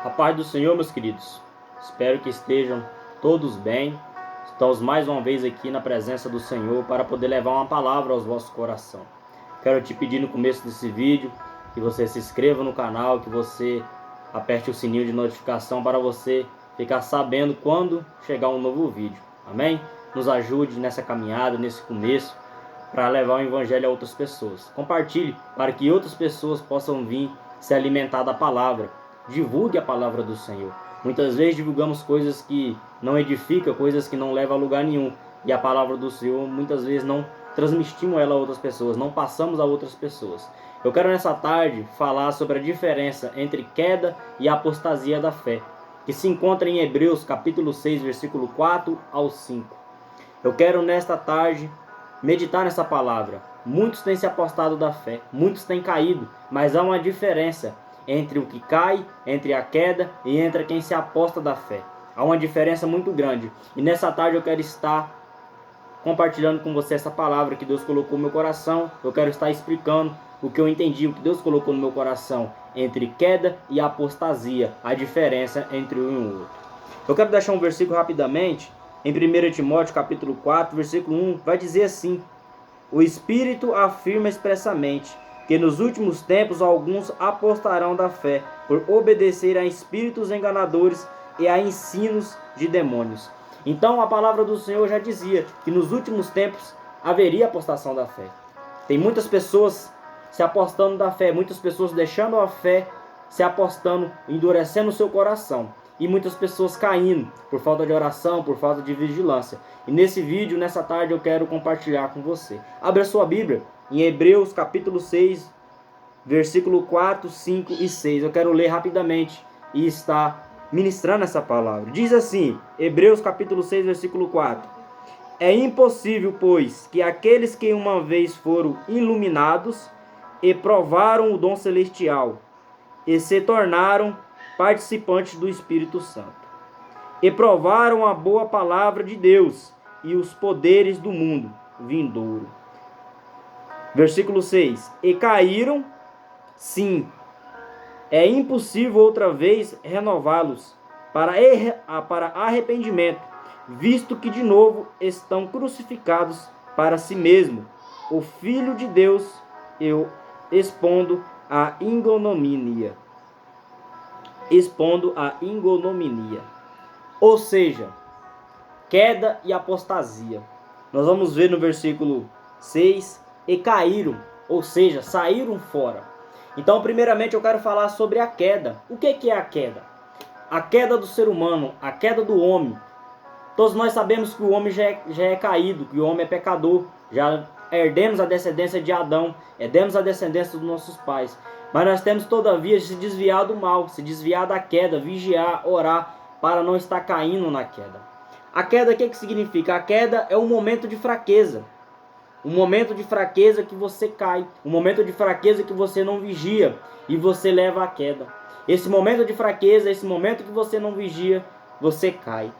A paz do Senhor, meus queridos. Espero que estejam todos bem. Estamos mais uma vez aqui na presença do Senhor para poder levar uma palavra aos vossos corações. Quero te pedir no começo desse vídeo que você se inscreva no canal, que você aperte o sininho de notificação para você ficar sabendo quando chegar um novo vídeo. Amém? Nos ajude nessa caminhada, nesse começo, para levar o evangelho a outras pessoas. Compartilhe para que outras pessoas possam vir se alimentar da palavra. Divulgue a palavra do Senhor. Muitas vezes divulgamos coisas que não edificam, coisas que não levam a lugar nenhum. E a palavra do Senhor, muitas vezes não transmitimos ela a outras pessoas, não passamos a outras pessoas. Eu quero nessa tarde falar sobre a diferença entre queda e apostasia da fé, que se encontra em Hebreus capítulo 6, versículo 4 ao 5. Eu quero nesta tarde meditar nessa palavra. Muitos têm se apostado da fé, muitos têm caído, mas há uma diferença entre o que cai, entre a queda e entre quem se aposta da fé. Há uma diferença muito grande. E nessa tarde eu quero estar compartilhando com você essa palavra que Deus colocou no meu coração. Eu quero estar explicando o que eu entendi, o que Deus colocou no meu coração entre queda e apostasia, a diferença entre um e o outro. Eu quero deixar um versículo rapidamente. Em 1 Timóteo capítulo 4, versículo 1, vai dizer assim: o Espírito afirma expressamente que nos últimos tempos alguns apostarão da fé, por obedecer a espíritos enganadores e a ensinos de demônios. Então a palavra do Senhor já dizia que nos últimos tempos haveria apostação da fé. Tem muitas pessoas se apostando da fé, muitas pessoas deixando a fé, se apostando, endurecendo o seu coração. E muitas pessoas caindo por falta de oração, por falta de vigilância. E nesse vídeo, nessa tarde, eu quero compartilhar com você. Abra sua Bíblia em Hebreus capítulo 6, versículo 4, 5 e 6. Eu quero ler rapidamente e estar ministrando essa palavra. Diz assim, Hebreus capítulo 6, versículo 4. É impossível, pois, que aqueles que uma vez foram iluminados e provaram o dom celestial e se tornaram participantes do Espírito Santo, e provaram a boa palavra de Deus e os poderes do mundo vindouro. Versículo 6. E caíram, sim, é impossível outra vez renová-los para arrependimento, visto que de novo estão crucificados para si mesmo, o Filho de Deus, eu expondo a ignomínia. Ou seja, queda e apostasia. Nós vamos ver no versículo 6, e caíram, ou seja, saíram fora. Então, primeiramente eu quero falar sobre a queda. O que é a queda? A queda do ser humano, a queda do homem. Todos nós sabemos que o homem já é caído, que o homem é pecador. Já herdemos a descendência de Adão, herdemos a descendência dos nossos pais. Mas nós temos todavia de se desviar do mal, se desviar da queda, vigiar, orar, para não estar caindo na queda. A queda, o que significa? A queda é um momento de fraqueza. Um momento de fraqueza que você cai. Um momento de fraqueza que você não vigia e você leva à queda. Esse momento de fraqueza, esse momento que você não vigia, você cai.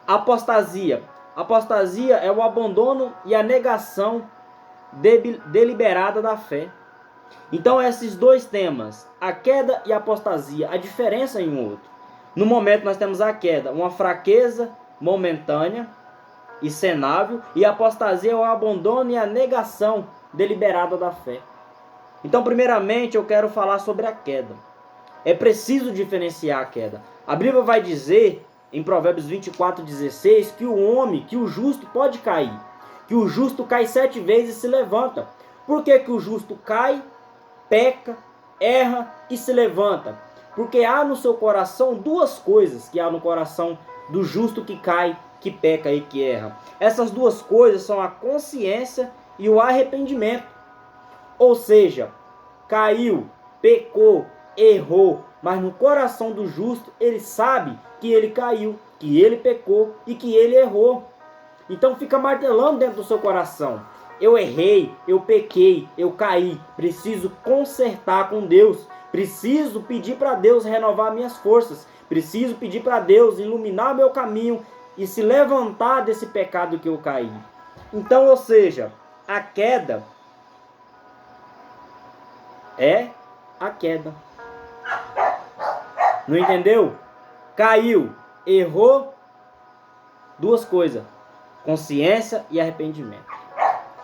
Apostasia. Apostasia é o abandono e a negação deliberada da fé. Então esses dois temas, a queda e a apostasia, a diferença em um outro. No momento nós temos a queda, uma fraqueza momentânea e cenável, e a apostasia é o abandono e a negação deliberada da fé. Então primeiramente eu quero falar sobre a queda. É preciso diferenciar a queda. A Bíblia vai dizer em Provérbios 24:16 que o homem, que o justo pode cair, que o justo cai 7 vezes e se levanta. Por que o justo cai, peca, erra e se levanta? Porque há no seu coração duas coisas que há no coração do justo que cai, que peca e que erra. Essas duas coisas são a consciência e o arrependimento. Ou seja, caiu, pecou, errou, mas no coração do justo ele sabe que ele caiu, que ele pecou e que ele errou. Então fica martelando dentro do seu coração: eu errei, eu pequei, eu caí, preciso consertar com Deus, preciso pedir para Deus renovar minhas forças, preciso pedir para Deus iluminar meu caminho e se levantar desse pecado que eu caí. Então, ou seja, a queda é a queda. Não entendeu? Caiu, errou, duas coisas: consciência e arrependimento.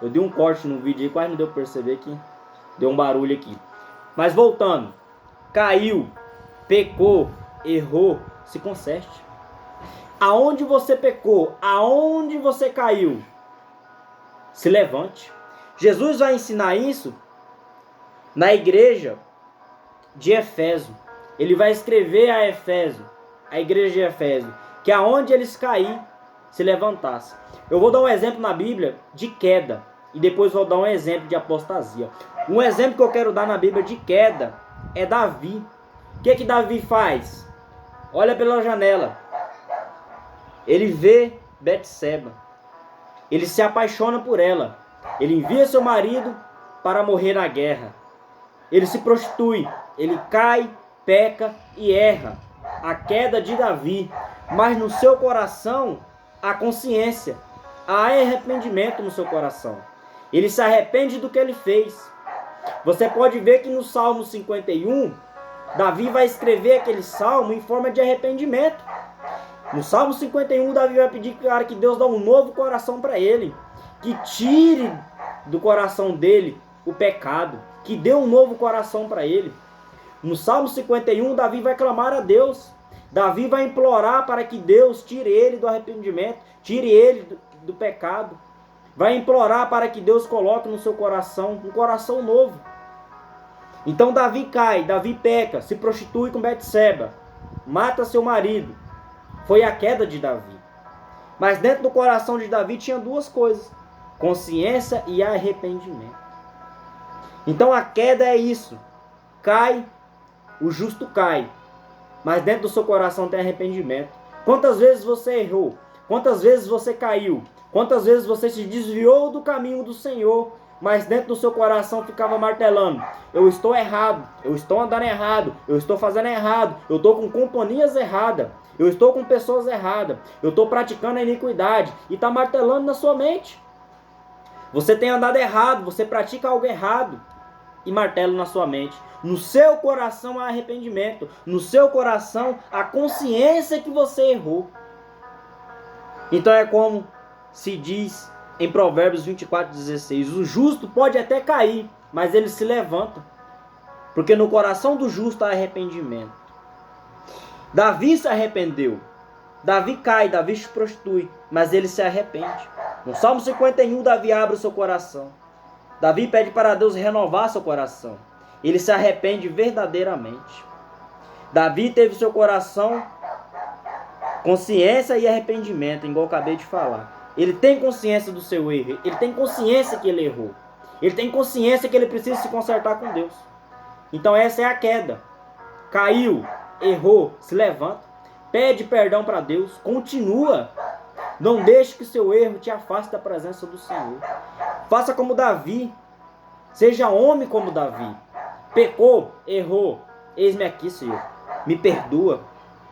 Eu dei um corte no vídeo aí, quase não deu para perceber que deu um barulho aqui. Mas voltando, caiu, pecou, errou, se conserte. Aonde você pecou, aonde você caiu, se levante. Jesus vai ensinar isso na igreja de Éfeso. Ele vai escrever a Éfeso, a igreja de Éfeso, que aonde eles caíram, se levantasse. Eu vou dar um exemplo na Bíblia de queda e depois vou dar um exemplo de apostasia. Um exemplo que eu quero dar na Bíblia de queda é Davi. O que Davi faz? Olha pela janela. Ele vê Betseba. Ele se apaixona por ela. Ele envia seu marido para morrer na guerra. Ele se prostitui. Ele cai, peca e erra. A queda de Davi. Mas no seu coração há consciência. Há arrependimento no seu coração. Ele se arrepende do que ele fez. Você pode ver que no Salmo 51, Davi vai escrever aquele salmo em forma de arrependimento. No Salmo 51, Davi vai pedir para que Deus dê um novo coração para ele. Que tire do coração dele o pecado. Que dê um novo coração para ele. No Salmo 51, Davi vai clamar a Deus. Davi vai implorar para que Deus tire ele do arrependimento. Tire ele do pecado. Vai implorar para que Deus coloque no seu coração um coração novo. Então Davi cai, Davi peca, se prostitui com Betseba. Mata seu marido. Foi a queda de Davi. Mas dentro do coração de Davi tinha duas coisas: consciência e arrependimento. Então a queda é isso. Cai, o justo cai. Mas dentro do seu coração tem arrependimento. Quantas vezes você errou? Quantas vezes você caiu? Quantas vezes você se desviou do caminho do Senhor, mas dentro do seu coração ficava martelando: eu estou errado, eu estou andando errado, eu estou fazendo errado, eu estou com companhias erradas, eu estou com pessoas erradas, eu estou praticando a iniquidade, e está martelando na sua mente. Você tem andado errado, você pratica algo errado, e martela na sua mente. No seu coração há arrependimento, no seu coração há consciência que você errou. Então é como se diz em Provérbios 24:16, o justo pode até cair, mas ele se levanta, porque no coração do justo há arrependimento. Davi se arrependeu. Davi cai, Davi se prostitui, mas ele se arrepende. No Salmo 51, Davi abre o seu coração. Davi pede para Deus renovar seu coração. Ele se arrepende verdadeiramente. Davi teve seu coração consciência e arrependimento, igual eu acabei de falar. Ele tem consciência do seu erro. Ele tem consciência que ele errou. Ele tem consciência que ele precisa se consertar com Deus. Então essa é a queda. Caiu, errou, se levanta. Pede perdão para Deus. Continua. Não deixe que seu erro te afaste da presença do Senhor. Faça como Davi. Seja homem como Davi. Pecou, errou. Eis-me aqui, Senhor. Me perdoa.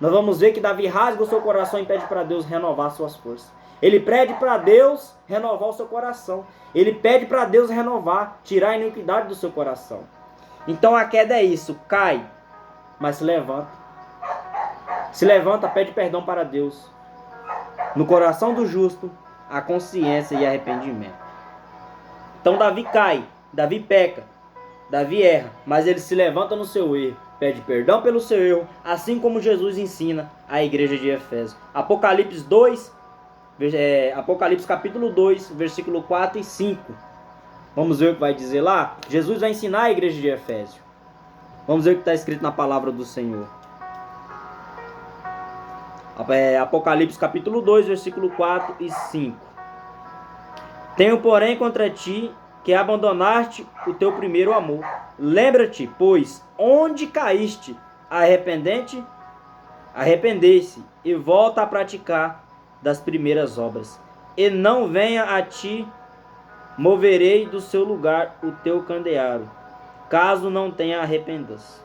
Nós vamos ver que Davi rasga o seu coração e pede para Deus renovar suas forças. Ele pede para Deus renovar o seu coração. Ele pede para Deus renovar, tirar a iniquidade do seu coração. Então a queda é isso. Cai, mas se levanta. Se levanta, pede perdão para Deus. No coração do justo, há consciência e arrependimento. Então Davi cai, Davi peca, Davi erra, mas ele se levanta no seu erro, pede perdão pelo seu erro, assim como Jesus ensina a igreja de Éfeso. Apocalipse capítulo 2, versículo 4 e 5. Vamos ver o que vai dizer lá? Jesus vai ensinar a igreja de Éfeso. Vamos ver o que está escrito na palavra do Senhor. Apocalipse capítulo 2, versículo 4 e 5. Tenho, porém, contra ti que abandonaste o teu primeiro amor. Lembra-te, pois, onde caíste, arrependeste e volta a praticar das primeiras obras. E não venha a ti, moverei do seu lugar o teu candeeiro, caso não tenha arrependas.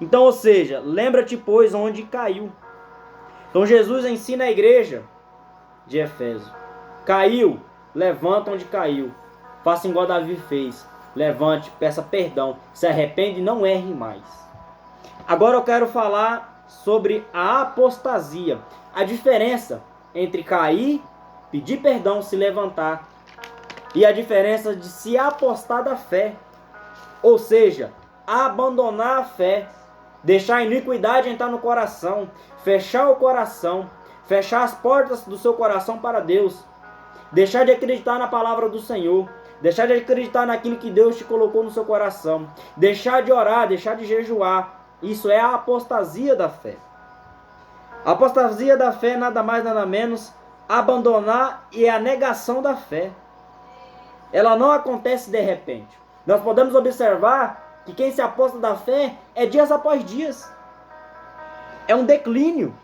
Então, ou seja, lembra-te, pois, onde caiu. Então Jesus ensina a igreja de Éfeso. Caiu, levanta onde caiu. Faça igual Davi fez. Levante, peça perdão. Se arrepende e não erre mais. Agora eu quero falar sobre a apostasia. A diferença entre cair, pedir perdão, se levantar, e a diferença de se apostar da fé. Ou seja, abandonar a fé, deixar a iniquidade entrar no coração, fechar o coração, fechar as portas do seu coração para Deus, deixar de acreditar na palavra do Senhor, deixar de acreditar naquilo que Deus te colocou no seu coração, deixar de orar, deixar de jejuar. Isso é a apostasia da fé. A apostasia da fé é nada mais nada menos abandonar e é a negação da fé. Ela não acontece de repente. Nós podemos observar que quem se aposta da fé é dias após dias. É um declínio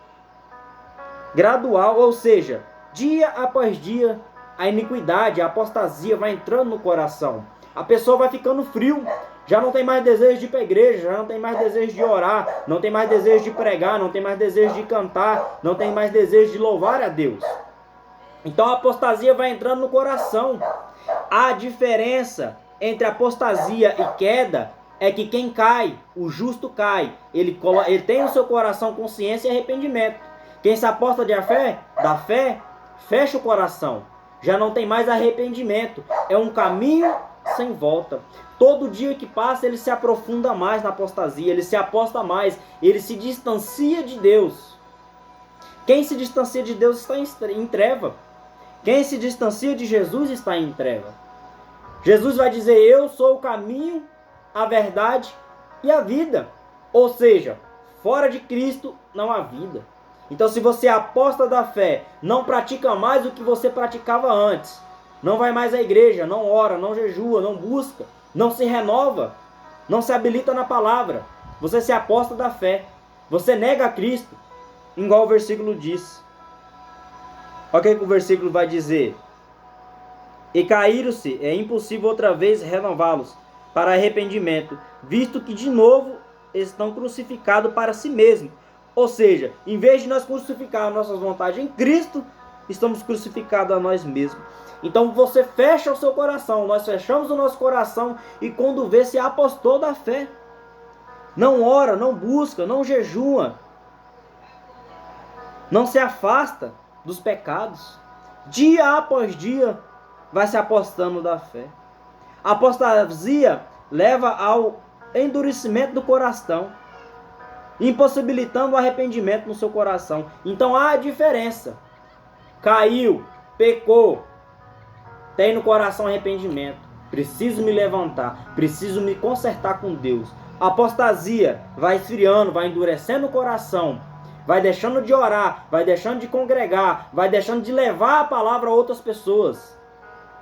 gradual, ou seja, dia após dia, a iniquidade, a apostasia vai entrando no coração. A pessoa vai ficando frio, já não tem mais desejo de ir para a igreja, já não tem mais desejo de orar, não tem mais desejo de pregar, não tem mais desejo de cantar, não tem mais desejo de louvar a Deus. Então a apostasia vai entrando no coração. A diferença entre apostasia e queda é que quem cai, o justo cai, ele tem no seu coração consciência e arrependimento. Quem se aposta da fé, fecha o coração, já não tem mais arrependimento, é um caminho sem volta. Todo dia que passa ele se aprofunda mais na apostasia, ele se aposta mais, ele se distancia de Deus. Quem se distancia de Deus está em treva. Quem se distancia de Jesus está em treva. Jesus vai dizer: eu sou o caminho, a verdade e a vida. Ou seja, fora de Cristo não há vida. Então, se você aposta da fé, não pratica mais o que você praticava antes, não vai mais à igreja, não ora, não jejua, não busca, não se renova, não se habilita na palavra, você se aposta da fé, você nega a Cristo, igual o versículo diz. Olha o que o versículo vai dizer: e caíram-se, é impossível outra vez renová-los para arrependimento, visto que de novo estão crucificados para si mesmos. Ou seja, em vez de nós crucificar nossas vontades em Cristo, estamos crucificados a nós mesmos. Então você fecha o seu coração, nós fechamos o nosso coração e quando vê, se apostou da fé. Não ora, não busca, não jejua, não se afasta dos pecados. Dia após dia vai se apostando da fé. A apostasia leva ao endurecimento do coração, impossibilitando o arrependimento no seu coração. Então há a diferença. Caiu, pecou, tem no coração arrependimento. Preciso me levantar, preciso me consertar com Deus. A apostasia vai esfriando, vai endurecendo o coração, vai deixando de orar, vai deixando de congregar, vai deixando de levar a palavra a outras pessoas.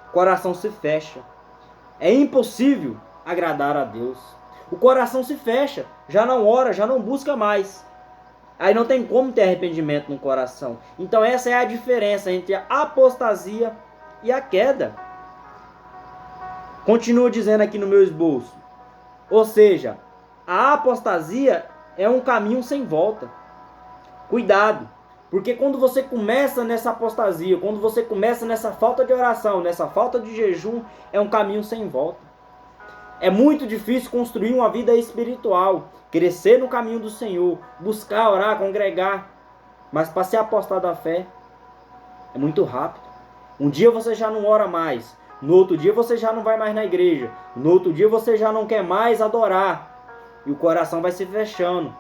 O coração se fecha. É impossível agradar a Deus. O coração se fecha, já não ora, já não busca mais. Aí não tem como ter arrependimento no coração. Então essa é a diferença entre a apostasia e a queda. Continuo dizendo aqui no meu esboço. Ou seja, a apostasia é um caminho sem volta. Cuidado, porque quando você começa nessa apostasia, quando você começa nessa falta de oração, nessa falta de jejum, é um caminho sem volta. É muito difícil construir uma vida espiritual, crescer no caminho do Senhor, buscar, orar, congregar. Mas para se apostar da fé, é muito rápido. Um dia você já não ora mais, no outro dia você já não vai mais na igreja, no outro dia você já não quer mais adorar. E o coração vai se fechando,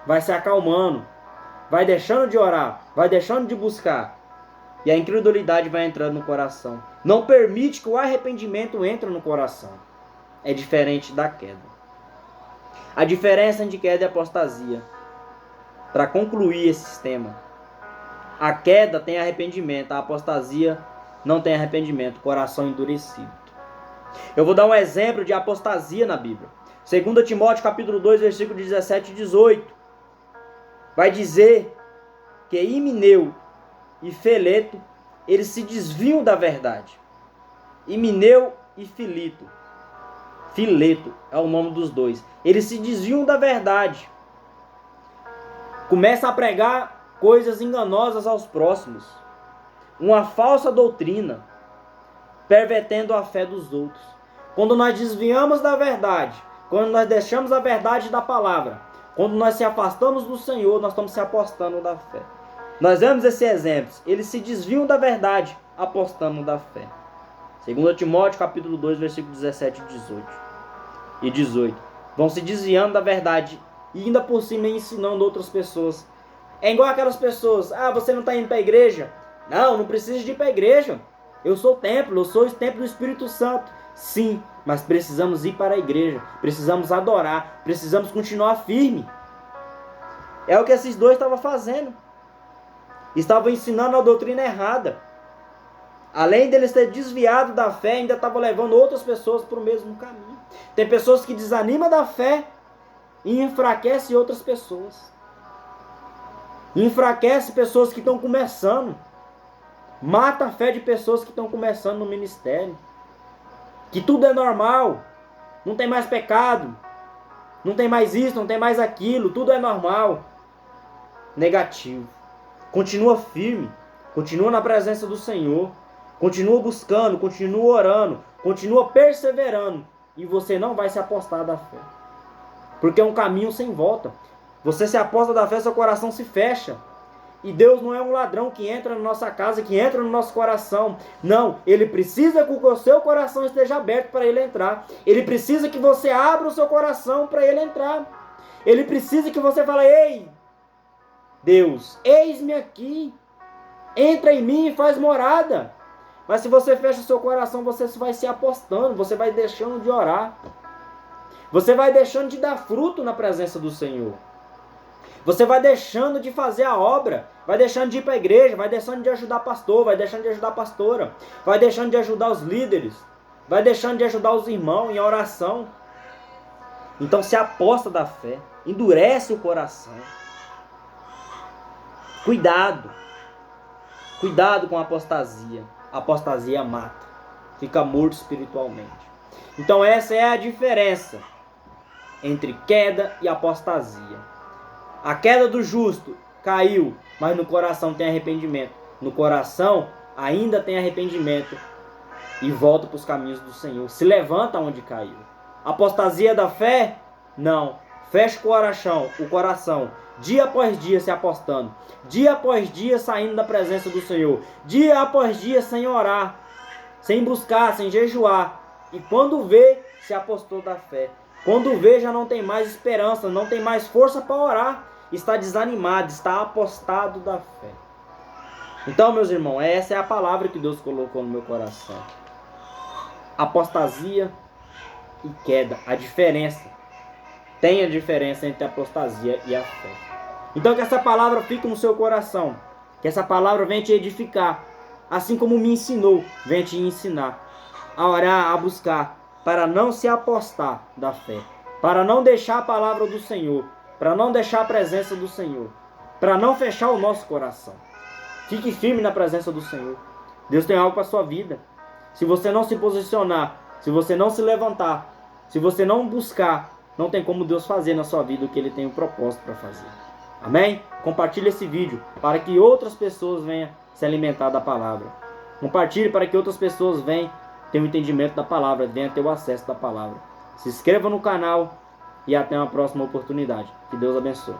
vai se acalmando, vai deixando de orar, vai deixando de buscar. E a incredulidade vai entrando no coração. Não permite que o arrependimento entre no coração. É diferente da queda. A diferença entre queda e apostasia. Para concluir esse sistema. A queda tem arrependimento, a apostasia não tem arrependimento, coração endurecido. Eu vou dar um exemplo de apostasia na Bíblia. 2 Timóteo capítulo 2, versículo 17 e 18. Vai dizer que Himeneu e Fileto, eles se desviam da verdade. Himeneu e Fileto é o nome dos dois. Eles se desviam da verdade. Começam a pregar coisas enganosas aos próximos. Uma falsa doutrina, pervertendo a fé dos outros. Quando nós desviamos da verdade, quando nós deixamos a verdade da palavra, Quando nós se afastamos do Senhor, nós estamos se apostando da fé. Nós vemos esses exemplos. Eles se desviam da verdade, apostando da fé. 2 Timóteo capítulo 2, versículo 17 e 18. Vão se desviando da verdade e ainda por cima ensinando outras pessoas. É igual aquelas pessoas, você não está indo para a igreja? Não, não precisa de ir para a igreja. Eu sou o templo, eu sou o templo do Espírito Santo. Sim, mas precisamos ir para a igreja, precisamos adorar, precisamos continuar firme. É o que esses dois estavam fazendo. Estavam ensinando a doutrina errada. Além deles ter desviado da fé, ainda estavam levando outras pessoas para o mesmo caminho. Tem pessoas que desanimam da fé e enfraquecem outras pessoas. Enfraquece pessoas que estão começando. Mata a fé de pessoas que estão começando no ministério. Que tudo é normal. Não tem mais pecado. Não tem mais isso, não tem mais aquilo. Tudo é normal. Negativo. Continua firme. Continua na presença do Senhor. Continua buscando, continua orando. Continua perseverando. E você não vai se apostar da fé. Porque é um caminho sem volta. Você se aposta da fé, seu coração se fecha. E Deus não é um ladrão que entra na nossa casa, que entra no nosso coração. Não, Ele precisa que o seu coração esteja aberto para Ele entrar. Ele precisa que você abra o seu coração para Ele entrar. Ele precisa que você fale, ei, Deus, eis-me aqui. Entra em mim e faz morada. Mas se você fecha o seu coração, você vai se apostando, você vai deixando de orar. Você vai deixando de dar fruto na presença do Senhor. Você vai deixando de fazer a obra, vai deixando de ir para a igreja, vai deixando de ajudar pastor, vai deixando de ajudar pastora, vai deixando de ajudar os líderes, vai deixando de ajudar os irmãos em oração. Então se aposta da fé, endurece o coração. Cuidado com a apostasia. A apostasia mata, fica morto espiritualmente. Então essa é a diferença entre queda e apostasia. A queda do justo caiu, mas no coração tem arrependimento. No coração ainda tem arrependimento e volta para os caminhos do Senhor. Se levanta onde caiu. Apostasia da fé? Não. Fecha o coração. Dia após dia se apostando. Dia após dia saindo da presença do Senhor. Dia após dia sem orar. Sem buscar, sem jejuar. E quando vê, se apostou da fé. Quando vê, já não tem mais esperança, não tem mais força para orar. Está desanimado, está apostado da fé. Então, meus irmãos, essa é a palavra que Deus colocou no meu coração. Apostasia e queda. A diferença. Tem a diferença entre a apostasia e a fé. Então, que essa palavra fique no seu coração. Que essa palavra venha te edificar. Assim como me ensinou, venha te ensinar. A orar, a buscar. Para não se apostar da fé. Para não deixar a palavra do Senhor. Para não deixar a presença do Senhor. Para não fechar o nosso coração. Fique firme na presença do Senhor. Deus tem algo para a sua vida. Se você não se posicionar, se você não se levantar, se você não buscar, não tem como Deus fazer na sua vida o que Ele tem um propósito para fazer. Amém? Compartilhe esse vídeo para que outras pessoas venham se alimentar da palavra. Compartilhe para que outras pessoas venham ter um entendimento da palavra, venham ter o acesso da palavra. Se inscreva no canal e até uma próxima oportunidade. Que Deus abençoe.